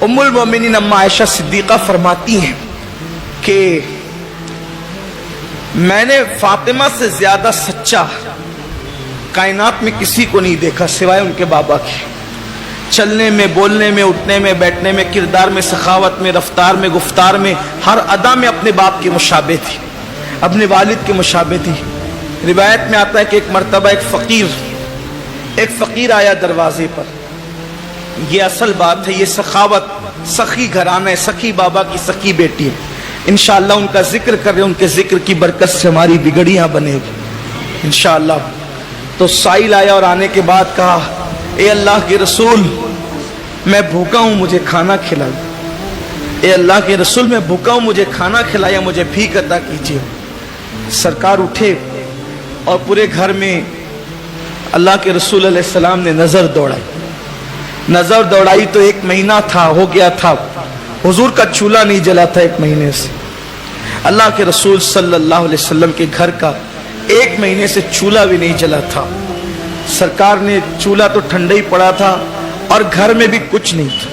उम्मुल मोमिनीन अम्मा आयशा सिद्दीक़ा फरमाती हैं कि मैंने फातिमा से ज्यादा सच्चा कायनात में किसी को नहीं देखा सिवाय उनके बाबा के। चलने में, बोलने में, उठने में, बैठने में, किरदार में, सखावत में, रफ्तार में, गुफ्तार में, हर अदा में अपने बाप के मुशाबे थी, अपने वालिद के मुशाबे थी। रिवायत में आता है कि एक मर्तबा एक फकीर आया दरवाजे पर। ये असल बात है, ये सखावत, सखी घराना है, सखी बाबा की सखी बेटी है। इंशाअल्लाह उनका जिक्र कर रहे हैं, उनके जिक्र की बरकत से हमारी बिगड़ियां बनेगी इंशाअल्लाह। तो साइल आया और आने के बाद कहा, ए अल्लाह के रसूल, मैं भूखा हूं, मुझे खाना खिला। ए अल्लाह के रसूल, मैं भूखा हूं, मुझे खाना खिलाया, मुझे भीख अता कीजिए। सरकार उठे और पूरे घर में अल्लाह के रसूल अलैहि सलाम ने नजर दौड़ाई तो 1 महीना था, हो गया था, हुजूर का चूल्हा नहीं जला था 1 महीने से। अल्लाह के रसूल सल्लल्लाहु अलैहि वसल्लम के घर का 1 महीने से चूल्हा भी नहीं जला था। सरकार ने, चूल्हा तो ठंडा ही पड़ा था और घर में भी कुछ नहीं था,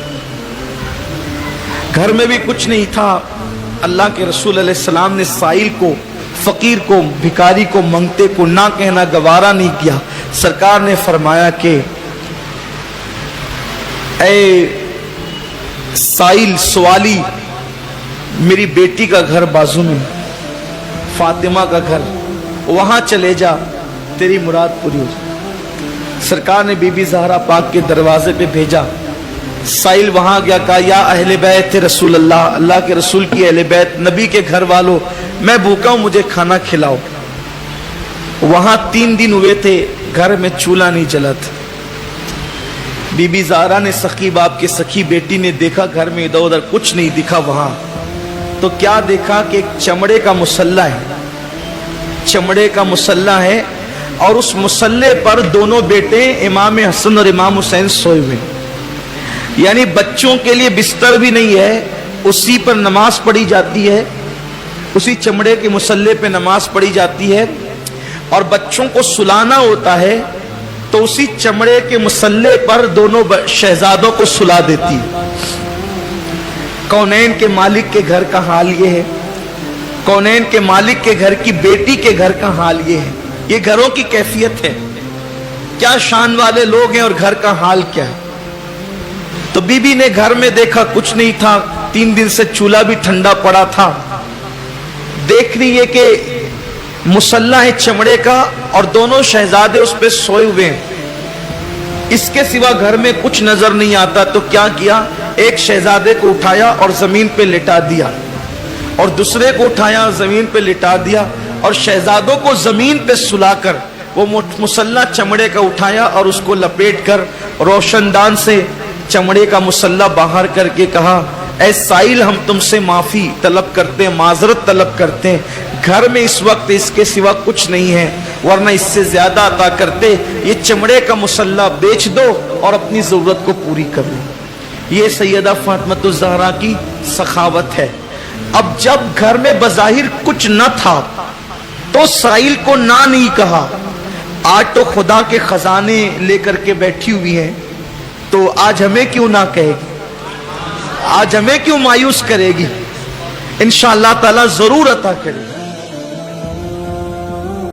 घर में भी कुछ नहीं था। अल्लाह के रसूल अलैहि सलाम ने साइल को, फकीर को, भिखारी को, मंगते को ना कहना गवारा नहीं किया। सरकार ने फरमाया कि ऐ साइल, सवाली, मेरी बेटी का घर बाजू में, फातिमा का घर, वहां चले जा, तेरी मुराद पूरी हो जाए। सरकार ने बीबी ज़हरा पाक के दरवाजे पे भेजा। साइल वहां गया, कहा, या अहले बैत रसूल अल्लाह, अल्लाह के रसूल की अहले बैत, नबी के घर वालों, मैं भूखा हूं, मुझे खाना खिलाओ। वहां 3 दिन हुए थे, घर में चूल्हा नहीं जला था। बीबी ज़हरा ने, सखी बाप की सखी बेटी ने देखा घर में इधर उधर कुछ नहीं दिखा। वहां तो क्या देखा कि एक चमड़े का मुसल्ला है, चमड़े का मुसल्ला है, और उस मुसल्ले पर दोनों बेटे इमाम हसन और इमाम हुसैन सोए हुए, यानी बच्चों के लिए बिस्तर भी नहीं है, उसी पर नमाज पढ़ी जाती है, उसी चमड़े के मुसल्ले पे नमाज पढ़ी जाती है। और बच्चों को सुलाना होता है तो उसी चमड़े के मुसल्ले पर दोनों शहजादों को सुला देती है। कौनैन के मालिक के घर का हाल ये है, कौनैन के मालिक के घर की बेटी के घर का हाल ये है। ये घरों की कैफियत है, क्या शान वाले लोग हैं और घर का हाल क्या है। तो बीबी ने घर में देखा कुछ नहीं था, 3 दिन से चूल्हा भी ठंडा पड़ा था। देख रही है कि मुसल्ला है चमड़े का और दोनों शहजादे उस पे सोए हुए हैं, इसके सिवा घर में कुछ नजर नहीं आता। तो क्या किया, एक शहजादे को उठाया और जमीन पे लिटा दिया, और दूसरे को उठाया जमीन पे लिटा दिया, और शहजादों को जमीन पे सुलाकर वो मुसल्ला चमड़े का उठाया और उसको लपेट कर रोशनदान से चमड़े का मुसल्ला बाहर करके कहा, ऐ साइल, हम तुमसे माफी तलब करते हैं, माजरत तलब करते हैं, घर में इस वक्त इसके सिवा कुछ नहीं है, वरना इससे ज्यादा अता करते। ये चमड़े का मुसल्ला बेच दो और अपनी जरूरत को पूरी कर लो। ये सैयदा फातिमा ज़हरा की सखावत है। अब जब घर में बज़ाहिर कुछ न था तो साइल को ना नहीं कहा। आज तो खुदा के खजाने लेकर के बैठी हुई है, तो आज हमें क्यों ना कहेगी, आज हमें क्यों मायूस करेगी। इंशाअल्लाह ताला जरूर अता करेगी।